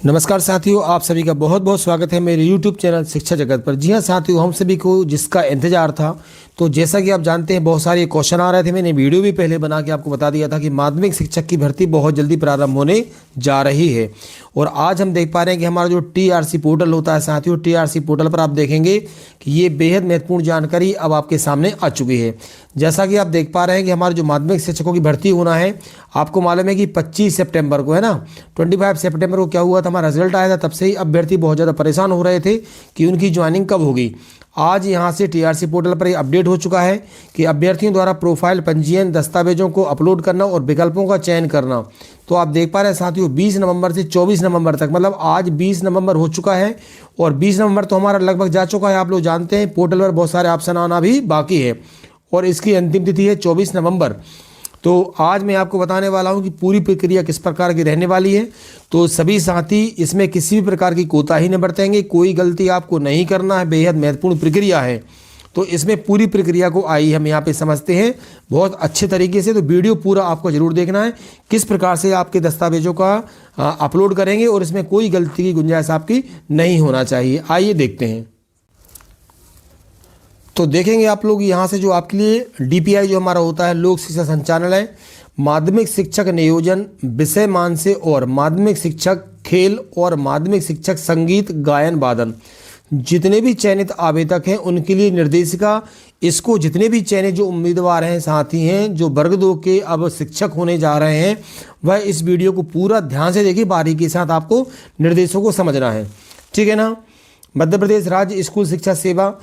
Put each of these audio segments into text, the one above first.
नमस्कार साथियों, आप सभी का बहुत बहुत स्वागत है मेरे YouTube चैनल शिक्षा जगत पर। जी हाँ साथियों, हम सभी को जिसका इंतजार था, तो जैसा कि आप जानते हैं बहुत सारे क्वेश्चन आ रहे थे। मैंने वीडियो भी पहले बना के आपको बता दिया था कि माध्यमिक शिक्षक की भर्ती बहुत जल्दी प्रारंभ होने जा रही है। और आज हम देख पा रहे हैं कि हमारा जो TRC पोर्टल होता है साथियों, TRC पोर्टल पर आप देखेंगे कि ये बेहद महत्वपूर्ण जानकारी अब आपके सामने आ चुकी है। जैसा कि आप देख पा रहे हैं कि हमारे जो माध्यमिक शिक्षकों की भर्ती होना है, आपको मालूम है कि 25 सितंबर को है ना, 25 सितंबर को क्या हुआ था, हमारा रिजल्ट आया था। तब से ही अभ्यर्थी बहुत ज़्यादा परेशान हो रहे थे कि उनकी ज्वाइनिंग कब होगी। आज यहां से TRC पोर्टल पर ये अपडेट हो चुका है कि अभ्यर्थियों द्वारा प्रोफाइल पंजीयन दस्तावेजों को अपलोड करना और विकल्पों का चयन करना। तो आप देख पा रहे हैं साथियों, 20 नवंबर से 24 नवंबर तक, मतलब आज 20 नवंबर हो चुका है और 20 नवंबर तो हमारा लगभग जा चुका है। आप लोग जानते हैं पोर्टल पर बहुत सारे ऑप्शन आना भी बाकी है और इसकी अंतिम तिथि है 24 नवंबर। तो आज मैं आपको बताने वाला हूं कि पूरी प्रक्रिया किस प्रकार की रहने वाली है। तो सभी साथी इसमें किसी भी प्रकार की कोताही न बरतेंगे, कोई गलती आपको नहीं करना है। बेहद महत्वपूर्ण प्रक्रिया है, तो इसमें पूरी प्रक्रिया को आइए हम यहाँ पे समझते हैं बहुत अच्छे तरीके से। तो वीडियो पूरा आपको जरूर देखना है, किस प्रकार से आपके दस्तावेजों का अपलोड करेंगे और इसमें कोई गलती की गुंजाइश आपकी नहीं होना चाहिए। आइए देखते हैं। तो देखेंगे आप लोग यहाँ से जो आपके लिए DPI जो हमारा होता है, लोक शिक्षा संचालनालय, माध्यमिक शिक्षक नियोजन विषय मानसे और माध्यमिक शिक्षक खेल और माध्यमिक शिक्षक संगीत गायन वादन, जितने भी चयनित आवेदक हैं उनके लिए निर्देशिका। इसको जितने भी चयनित जो उम्मीदवार हैं, साथी हैं, जो वर्ग 2 के अब शिक्षक होने जा रहे हैं, वह इस वीडियो को पूरा ध्यान से देखिए, बारीकी के साथ आपको निर्देशों को समझना है, ठीक है ना। मध्य प्रदेश राज्य स्कूल शिक्षा सेवा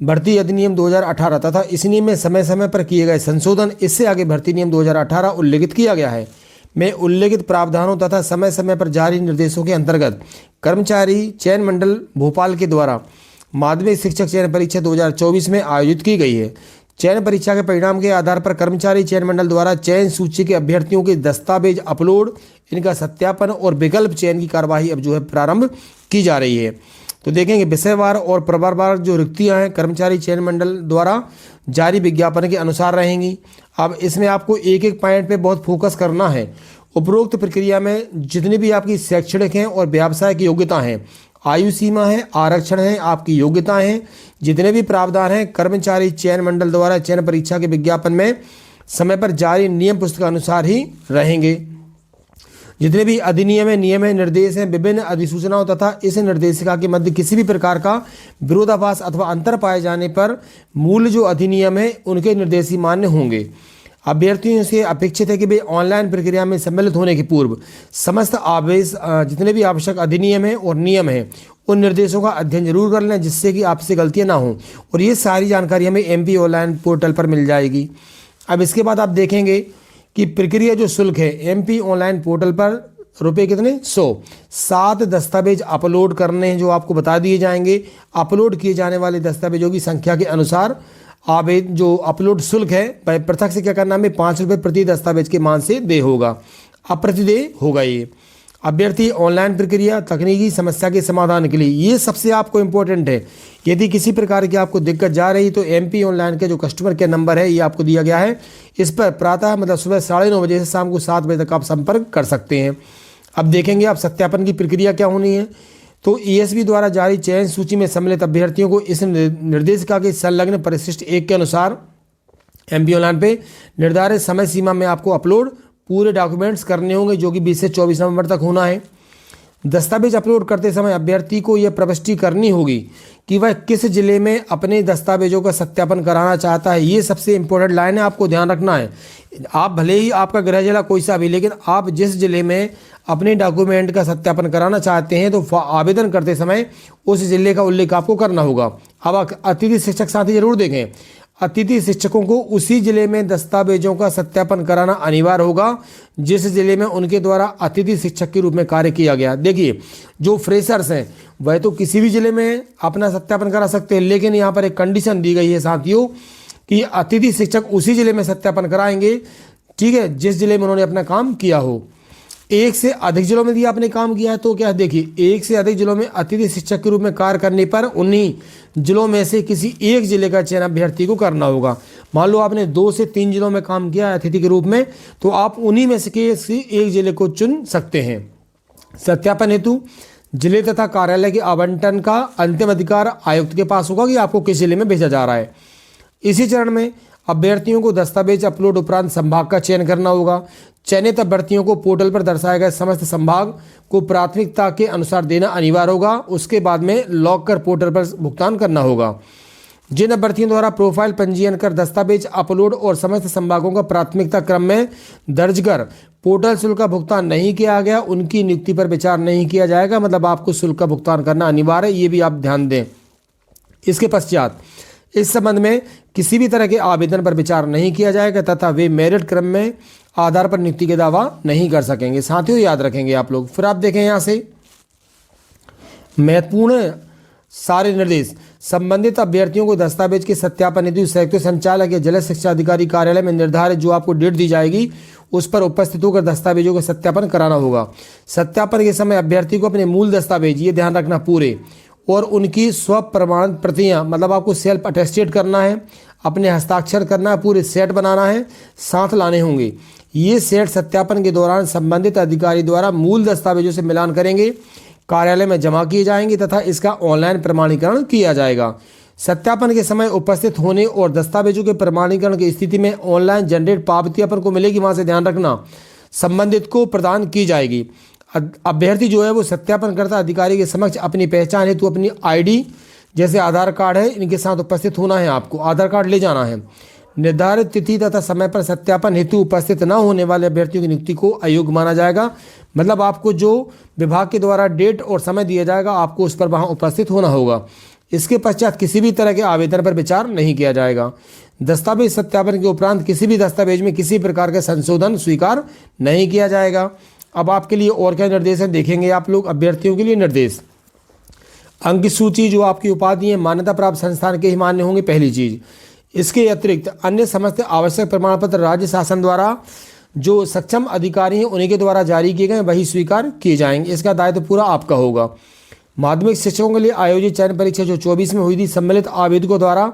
भर्ती अधिनियम 2018 तथा इस नियम में समय समय पर किए गए संशोधन, इससे आगे भर्ती नियम 2018 उल्लेखित किया गया है। में उल्लेखित प्रावधानों तथा समय समय पर जारी निर्देशों के अंतर्गत कर्मचारी चयन मंडल भोपाल के द्वारा माध्यमिक शिक्षक चयन परीक्षा 2024 में आयोजित की गई है। चयन परीक्षा के परिणाम के आधार पर कर्मचारी चयन मंडल द्वारा चयन सूची के अभ्यर्थियों के दस्तावेज अपलोड, इनका सत्यापन और विकल्प चयन की कार्यवाही अब जो है प्रारंभ की जा रही है। तो देखेंगे विषयवार और प्रभारवार जो रिक्तियां हैं कर्मचारी चयन मंडल द्वारा जारी विज्ञापन के अनुसार रहेंगी। अब इसमें आपको एक एक पॉइंट पे बहुत फोकस करना है। उपरोक्त प्रक्रिया में जितनी भी आपकी शैक्षणिक हैं और व्यावसायिक योग्यता हैं, आयु सीमा है, आरक्षण है, आपकी योग्यता है, जितने भी प्रावधान हैं कर्मचारी चयन मंडल द्वारा चयन परीक्षा के विज्ञापन में समय पर जारी नियम पुस्तिका अनुसार ही रहेंगे। जितने भी अधिनियम है, नियम है, निर्देश हैं, विभिन्न अधिसूचनाओं तथा इस निर्देशिका के मध्य किसी भी प्रकार का विरोधाभास अथवा अंतर पाए जाने पर मूल जो अधिनियम है उनके निर्देश ही मान्य होंगे। अभ्यर्थियों से अपेक्षित है कि वे ऑनलाइन प्रक्रिया में सम्मिलित होने के पूर्व समस्त आवेश जितने भी आवश्यक अधिनियम है और नियम है उन निर्देशों का अध्ययन जरूर कर लें, जिससे कि आपसे गलतियां ना हों। और ये सारी जानकारी हमें MP ऑनलाइन पोर्टल पर मिल जाएगी। अब इसके बाद आप देखेंगे कि प्रक्रिया जो शुल्क है MP ऑनलाइन पोर्टल पर रुपये कितने 7 दस्तावेज अपलोड करने हैं जो आपको बता दिए जाएंगे। अपलोड किए जाने वाले दस्तावेजों की संख्या के अनुसार आवेदन जो अपलोड शुल्क है पृथक से क्या करना है, 5 रुपये प्रति दस्तावेज के मान से देय होगा, अप्रतिदेय होगा। ये अभ्यर्थी ऑनलाइन प्रक्रिया तकनीकी समस्या के समाधान के लिए, ये सबसे आपको इम्पोर्टेंट है। यदि किसी प्रकार की आपको दिक्कत जा रही तो MP ऑनलाइन के जो कस्टमर केयर नंबर है ये आपको दिया गया है, इस पर प्रातः मतलब सुबह 9:30 बजे से शाम को 7 बजे तक आप संपर्क कर सकते हैं। अब देखेंगे आप सत्यापन की प्रक्रिया क्या होनी है। तो ESB द्वारा जारी चयन सूची में सम्मिलित अभ्यर्थियों को इस निर्देशिका के संलग्न परिशिष्ट 1 के अनुसार MP ऑनलाइन पे निर्धारित समय सीमा में आपको अपलोड पूरे डॉक्यूमेंट्स करने होंगे, जो कि 20 से 24 नवंबर तक होना है। दस्तावेज अपलोड करते समय अभ्यर्थी को यह प्रविष्टि करनी होगी कि वह किस जिले में अपने दस्तावेजों का सत्यापन कराना चाहता है। ये सबसे इंपॉर्टेंट लाइन है, आपको ध्यान रखना है। आप भले ही आपका गृह जिला कोई सा भी, लेकिन आप जिस जिले में अपने डॉक्यूमेंट का सत्यापन कराना चाहते हैं तो आवेदन करते समय उस जिले का उल्लेख आपको करना होगा। अब अतिथि शिक्षक साथी जरूर देखें, अतिथि शिक्षकों को उसी जिले में दस्तावेजों का सत्यापन कराना अनिवार्य होगा जिस जिले में उनके द्वारा अतिथि शिक्षक के रूप में कार्य किया गया। देखिए जो फ्रेशर्स हैं वह तो किसी भी जिले में अपना सत्यापन करा सकते हैं, लेकिन यहाँ पर एक कंडीशन दी गई है साथियों कि अतिथि शिक्षक उसी जिले में सत्यापन कराएंगे, ठीक है, जिस जिले में उन्होंने अपना काम किया हो। एक से अधिक जिलों में यदि आपने काम किया है तो क्या देखिए, एक से अधिक जिलों में अतिथि शिक्षक के रूप में कार्य करने पर उन्हीं जिलों में से किसी एक जिले का चयन अभ्यर्थी को करना होगा। मान लो आपने 2 से 3 जिलों में काम किया अतिथि के रूप में, तो आप उन्हीं में से किसी एक जिले को चुन सकते हैं। सत्यापन हेतु जिले तथा कार्यालय के आवंटन का अंतिम अधिकार आयुक्त के पास होगा कि आपको किस जिले में भेजा जा रहा है। इसी चरण में अभ्यर्थियों को दस्तावेज अपलोड उपरांत संभाग का चयन करना होगा। चयनित अभ्यर्थियों को पोर्टल पर दर्शाए गए समस्त संभाग को प्राथमिकता के अनुसार देना अनिवार्य होगा। उसके बाद में लॉक कर पोर्टल पर भुगतान करना होगा। जिन अभ्यर्थियों द्वारा प्रोफाइल पंजीयन कर दस्तावेज अपलोड और समस्त संभागों का प्राथमिकता क्रम में दर्ज कर पोर्टल शुल्क का भुगतान नहीं किया गया, उनकी नियुक्ति पर विचार नहीं किया जाएगा। मतलब आपको शुल्क का भुगतान करना अनिवार्य है, ये भी आप ध्यान दें। इसके पश्चात इस संबंध में किसी भी तरह के आवेदन पर विचार नहीं किया जाएगा तथा वे मेरिट क्रम में आधार पर नियुक्ति का दावा नहीं कर सकेंगे। साथियों याद रखेंगे आप लोग। फिर आप देखें यहाँ से महत्वपूर्ण सारे निर्देश। संबंधित अभ्यर्थियों को दस्तावेज के सत्यापन हेतु संयुक्त संचालक या जिला शिक्षा अधिकारी कार्यालय में निर्धारित जो आपको डेट दी जाएगी उस पर उपस्थित होकर दस्तावेजों का सत्यापन कराना होगा। सत्यापन के समय अभ्यर्थी को अपने मूल दस्तावेज, ये ध्यान रखना, पूरे और उनकी स्व प्रमाणित प्रतियां, मतलब आपको सेल्फ अटेस्टेड करना है, अपने हस्ताक्षर करना है, पूरे सेट बनाना है, साथ लाने होंगे। ये सेट सत्यापन के दौरान संबंधित अधिकारी द्वारा मूल दस्तावेजों से मिलान करेंगे, कार्यालय में जमा किए जाएंगे तथा इसका ऑनलाइन प्रमाणीकरण किया जाएगा। सत्यापन के समय उपस्थित होने और दस्तावेजों के प्रमाणीकरण की स्थिति में ऑनलाइन जनरेट पावती अपन को मिलेगी, वहां से ध्यान रखना, संबंधित को प्रदान की जाएगी। अभ्यर्थी जो है वो सत्यापनकर्ता अधिकारी के समक्ष अपनी पहचान हेतु अपनी आईडी जैसे आधार कार्ड है इनके साथ उपस्थित होना है। आपको आधार कार्ड ले जाना है। निर्धारित तिथि तथा समय पर सत्यापन हेतु उपस्थित न होने वाले अभ्यर्थियों की नियुक्ति को अयोग्य माना जाएगा। मतलब आपको जो विभाग के द्वारा डेट और समय दिया जाएगा आपको उस पर वहां उपस्थित होना होगा। इसके पश्चात किसी भी तरह के आवेदन पर विचार नहीं किया जाएगा। दस्तावेज सत्यापन के उपरांत किसी भी दस्तावेज में किसी प्रकार का संशोधन स्वीकार नहीं किया जाएगा। अब आपके लिए और क्या निर्देश है देखेंगे आप लोग। अभ्यर्थियों के लिए निर्देश। अंक सूची जो आपकी उपाधि है मान्यता प्राप्त संस्थान के ही मान्य होंगे, पहली चीज। इसके अतिरिक्त अन्य समस्त आवश्यक प्रमाण पत्र राज्य शासन द्वारा जो सक्षम अधिकारी हैं उन्हीं के द्वारा जारी किए गए वही स्वीकार किए जाएंगे। इसका दायित्व पूरा आपका होगा। माध्यमिक शिक्षकों के लिए आयोजित चयन परीक्षा जो 24 में हुई थी, सम्मिलित आवेदकों द्वारा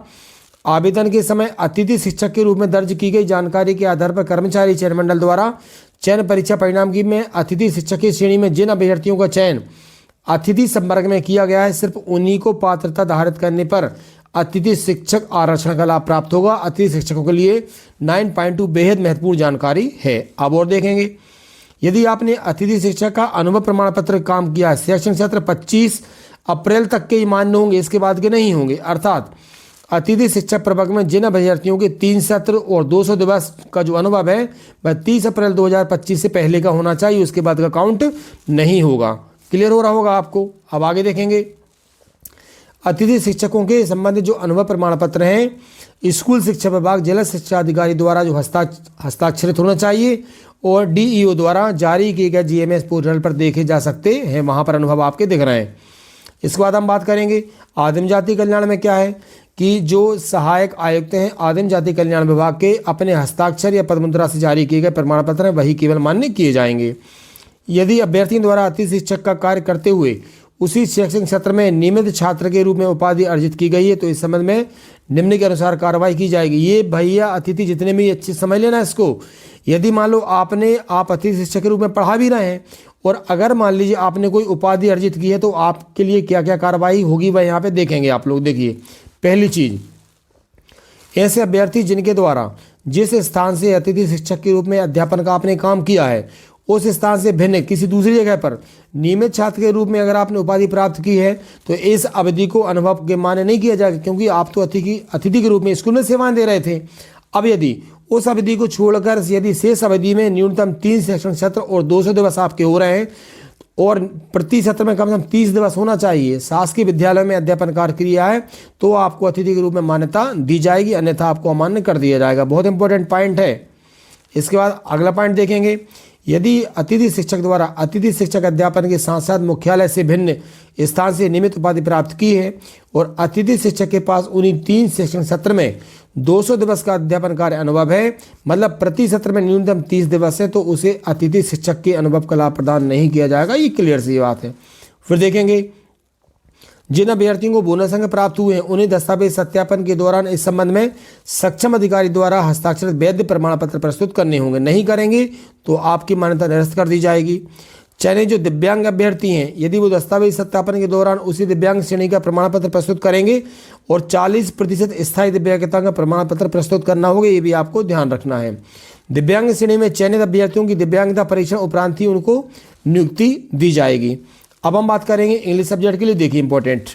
आवेदन के समय अतिथि शिक्षक के रूप में दर्ज की गई जानकारी के आधार पर कर्मचारी चयन मंडल द्वारा चयन परीक्षा परिणाम की में अतिथि शिक्षक की श्रेणी में जिन अभ्यर्थियों का चयन अतिथि संवर्ग में किया गया है सिर्फ उन्हीं को पात्रता धारित करने पर अतिथि शिक्षक आरक्षण का लाभ प्राप्त होगा। अतिथि शिक्षकों के लिए 9.2 बेहद महत्वपूर्ण जानकारी है। अब और देखेंगे, यदि आपने अतिथि शिक्षक का अनुभव प्रमाण पत्र काम किया है, शैक्षणिक सत्र 25 अप्रैल तक के ही मान्य होंगे, इसके बाद के नहीं होंगे। अर्थात अतिथि शिक्षक प्रवर्ग में जिन अभ्यर्थियों के 3 सत्र और 200 दिवस का जो अनुभव है वह 30 अप्रैल 2025 से पहले का होना चाहिए, उसके बाद का काउंट नहीं होगा। क्लियर हो रहा होगा आपको। अब आगे देखेंगे, अतिथि शिक्षकों के संबंधित जो अनुभव प्रमाण पत्र हैं स्कूल शिक्षा विभाग जिला शिक्षा अधिकारी द्वारा जो हस्ताक्षरित होना चाहिए और डीईओ द्वारा जारी किए गए जीएमएस पोर्टल पर देखे जा सकते हैं, वहां पर अनुभव आपके दिख रहे हैं। इसके बाद हम बात करेंगे आदिम जाति कल्याण में क्या है कि जो सहायक आयुक्त हैं आदिम जाति कल्याण विभाग के अपने हस्ताक्षर या पदमुद्रा से जारी किए गए प्रमाण पत्र हैं वही केवल मान्य किए जाएंगे। यदि अभ्यर्थी द्वारा अतिथि शिक्षक का कार्य करते हुए उसी शैक्षणिक सत्र में नियमित छात्र के रूप में उपाधि अर्जित की गई है तो इस संबंध में निम्न के अनुसार कार्रवाई की जाएगी। ये भैया अतिथि जितने भी अच्छे समझ लेना इसको। यदि मान लो आप अतिथि शिक्षक के रूप में पढ़ा भी रहे हैं और अगर मान लीजिए आपने कोई उपाधि अर्जित की है तो आपके लिए क्या क्या कार्रवाई होगी वह यहाँ पे देखेंगे आप लोग। देखिए, पहली चीज, ऐसे अभ्यर्थी जिनके द्वारा जिस स्थान से अतिथि शिक्षक के रूप में अध्यापन का आपने काम किया है उस स्थान से भिन्न किसी दूसरी जगह पर नियमित छात्र के रूप में अगर आपने उपाधि प्राप्त की है तो इस अवधि को अनुभव के मान्य नहीं किया जाएगा, क्योंकि आप तो अतिथि के रूप में स्कूल में सेवाएं दे रहे थे। अब यदि उस अवधि को छोड़कर यदि शेष अवधि में न्यूनतम 3 शैक्षणिक सत्र और 200 दिवस आपके हो रहे हैं और प्रति सत्र में कम से कम 30 दिवस होना चाहिए, शासकीय विद्यालय में अध्यापन कार्य किया है तो आपको अतिथि के रूप में मान्यता दी जाएगी, अन्यथा आपको अमान्य कर दिया जाएगा। बहुत इंपॉर्टेंट पॉइंट है। इसके बाद अगला पॉइंट देखेंगे, यदि अतिथि शिक्षक द्वारा अतिथि शिक्षक अध्यापन के साथ साथ मुख्यालय से भिन्न स्थान से नियमित उपाधि प्राप्त की है और अतिथि शिक्षक के पास उन्हीं 3 शैक्षणिक सत्र में 200 दिवस का अध्यापन कार्य अनुभव है, मतलब प्रति सत्र में न्यूनतम 30 दिवस है, तो उसे अतिथि शिक्षक के अनुभव का लाभ प्रदान नहीं किया जाएगा। ये क्लियर सी बात है। फिर देखेंगे, जिन अभ्यर्थियों को बोनस अंक प्राप्त हुए हैं उन्हें दस्तावेज सत्यापन के दौरान इस संबंध में सक्षम अधिकारी द्वारा हस्ताक्षरित वैध प्रमाण पत्र प्रस्तुत करने होंगे। नहीं करेंगे तो आपकी मान्यता निरस्त कर दी जाएगी। चयनित जो दिव्यांग अभ्यर्थी हैं यदि वो दस्तावेज सत्यापन के दौरान उसी दिव्यांग श्रेणी का प्रमाण पत्र प्रस्तुत करेंगे और 40% स्थायी दिव्यांगता का प्रमाण पत्र प्रस्तुत करना होगा, ये भी आपको ध्यान रखना है। दिव्यांग श्रेणी में चयनित अभ्यर्थियों की दिव्यांगता परीक्षण उपरांत ही उनको नियुक्ति दी जाएगी। अब हम बात करेंगे इंग्लिश सब्जेक्ट के लिए। देखिए इंपॉर्टेंट,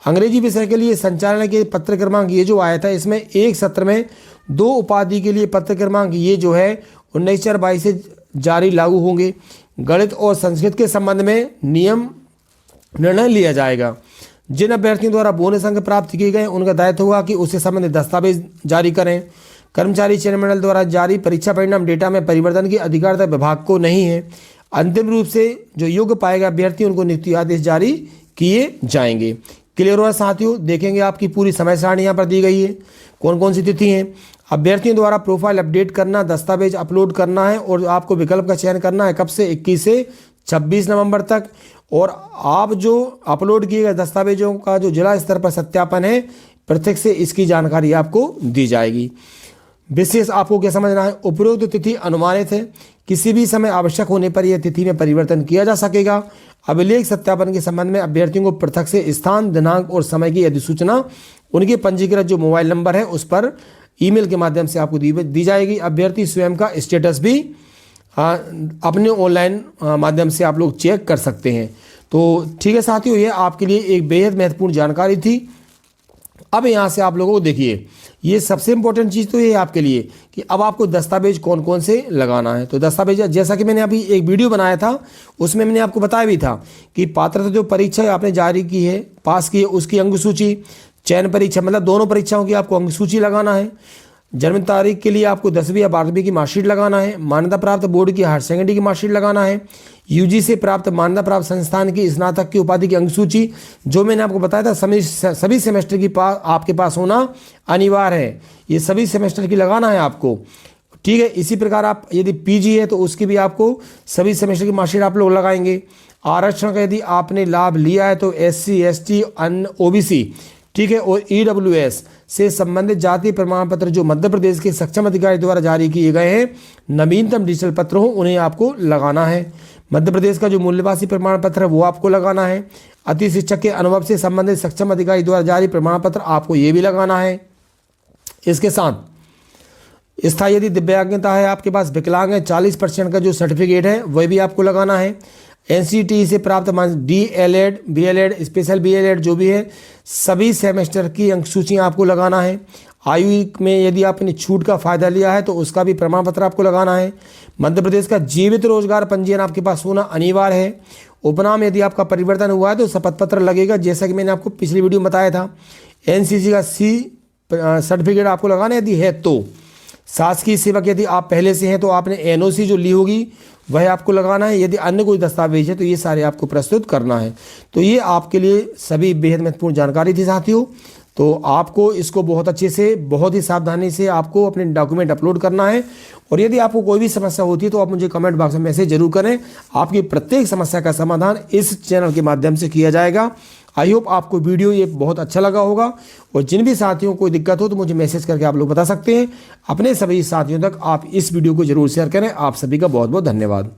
अंग्रेजी विषय के लिए संचालन के पत्र क्रमांक ये जो आया था, इसमें एक सत्र में 2 उपाधि के लिए पत्र क्रमांक ये जो है 19/4/22 से जारी लागू होंगे। गणित और संस्कृत के संबंध में निर्णय लिया जाएगा। जिन अभ्यर्थियों द्वारा बोनस अंक प्राप्त किए गए उनका दायित्व होगा कि उससे संबंधित दस्तावेज जारी करें। कर्मचारी चयन मंडल द्वारा जारी परीक्षा परिणाम डेटा में परिवर्तन की अधिकारिता विभाग को नहीं है। अंतिम रूप से जो योग्य पाएगा अभ्यर्थी उनको नियुक्ति आदेश जारी किए जाएंगे। क्लियर हुआ साथियों? देखेंगे आपकी पूरी समय सारणी यहाँ पर दी गई है, कौन कौन सी तिथि हैं। अभ्यर्थियों द्वारा प्रोफाइल अपडेट करना, दस्तावेज अपलोड करना है और आपको विकल्प का चयन करना है कब से 21 से 26 नवंबर तक। और आप जो अपलोड किए गए दस्तावेजों का जो जिला स्तर पर सत्यापन है प्रत्येक से इसकी जानकारी आपको दी जाएगी। विशेष आपको क्या समझना है, उपरोक्त तिथि अनुमानित है, किसी भी समय आवश्यक होने पर यह तिथि में परिवर्तन किया जा सकेगा। अभिलेख सत्यापन के संबंध में अभ्यर्थियों को पृथक से स्थान, दिनांक और समय की अधिसूचना उनके पंजीकृत जो मोबाइल नंबर है उस पर ईमेल के माध्यम से आपको दी जाएगी। अभ्यर्थी स्वयं का स्टेटस भी अपने ऑनलाइन माध्यम से आप लोग चेक कर सकते हैं। तो ठीक है साथियों, ये आपके लिए एक बेहद महत्वपूर्ण जानकारी थी। अब यहाँ से आप लोगों को देखिए, ये सबसे इंपॉर्टेंट चीज़ तो ये है आपके लिए कि अब आपको दस्तावेज कौन कौन से लगाना है। तो दस्तावेज जैसा कि मैंने अभी एक वीडियो बनाया था उसमें मैंने आपको बताया भी था कि पात्रता जो परीक्षा आपने जारी की है, पास की है, उसकी अंक सूची, चयन परीक्षा मतलब दोनों परीक्षाओं की आपको अंक सूची लगाना है। जन्म तारीख के लिए आपको 10वीं या 12वीं की मार्कशीट लगाना है। मान्यता प्राप्त बोर्ड की हायर सेकेंडरी की मार्कशीट लगाना है। यूजी से प्राप्त मान्यता प्राप्त संस्थान की स्नातक की उपाधि की अंक सूची, जो मैंने आपको बताया था सभी सेमेस्टर की आपके पास होना अनिवार्य है। ये सभी सेमेस्टर की लगाना है आपको, ठीक है। इसी प्रकार आप यदि पीजी है तो उसकी भी आपको सभी सेमेस्टर की मार्कशीट आप लोग लगाएंगे। आरक्षण का यदि आपने लाभ लिया है तो SC ST OBC, ठीक है, और EWS से संबंधित जाति प्रमाण पत्र जो मध्य प्रदेश के सक्षम अधिकारी द्वारा जारी किए गए हैं, नवीनतम डिजिटल पत्र हो, उन्हें आपको लगाना है। मध्य प्रदेश का जो मूल्यवासी प्रमाण पत्र है वो आपको लगाना है। अति शिक्षक के अनुभव से संबंधित सक्षम अधिकारी द्वारा जारी प्रमाण पत्र आपको ये भी लगाना है। इसके साथ स्थायी यदि दिव्यांगता है आपके पास, विकलांग है, 40% का जो सर्टिफिकेट है वह भी आपको लगाना है। NCT से प्राप्त DLED BLED स्पेशल BLED जो भी है सभी सेमेस्टर की अंक सूची आपको लगाना है। आयु में यदि आपने छूट का फायदा लिया है तो उसका भी प्रमाण पत्र आपको लगाना है। मध्य प्रदेश का जीवित रोजगार पंजीयन आपके पास होना अनिवार्य है। उपनाम यदि आपका परिवर्तन हुआ है तो शपथ पत्र लगेगा, जैसा कि मैंने आपको पिछली वीडियो में बताया था। NCC का C सर्टिफिकेट आपको लगाना यदि है तो। शासकीय सेवक यदि आप पहले से हैं तो आपने NOC जो ली होगी वह आपको लगाना है। यदि अन्य कोई दस्तावेज है तो ये सारे आपको प्रस्तुत करना है। तो ये आपके लिए सभी बेहद महत्वपूर्ण जानकारी थी साथियों। तो आपको इसको बहुत अच्छे से, बहुत ही सावधानी से आपको अपने डॉक्यूमेंट अपलोड करना है। और यदि आपको कोई भी समस्या होती है तो आप मुझे कमेंट बॉक्स में मैसेज जरूर करें। आपकी प्रत्येक समस्या का समाधान इस चैनल के माध्यम से किया जाएगा। आई होप आपको वीडियो ये बहुत अच्छा लगा होगा। और जिन भी साथियों को कोई दिक्कत हो तो मुझे मैसेज करके आप लोग बता सकते हैं। अपने सभी साथियों तक आप इस वीडियो को जरूर शेयर करें। आप सभी का बहुत बहुत धन्यवाद।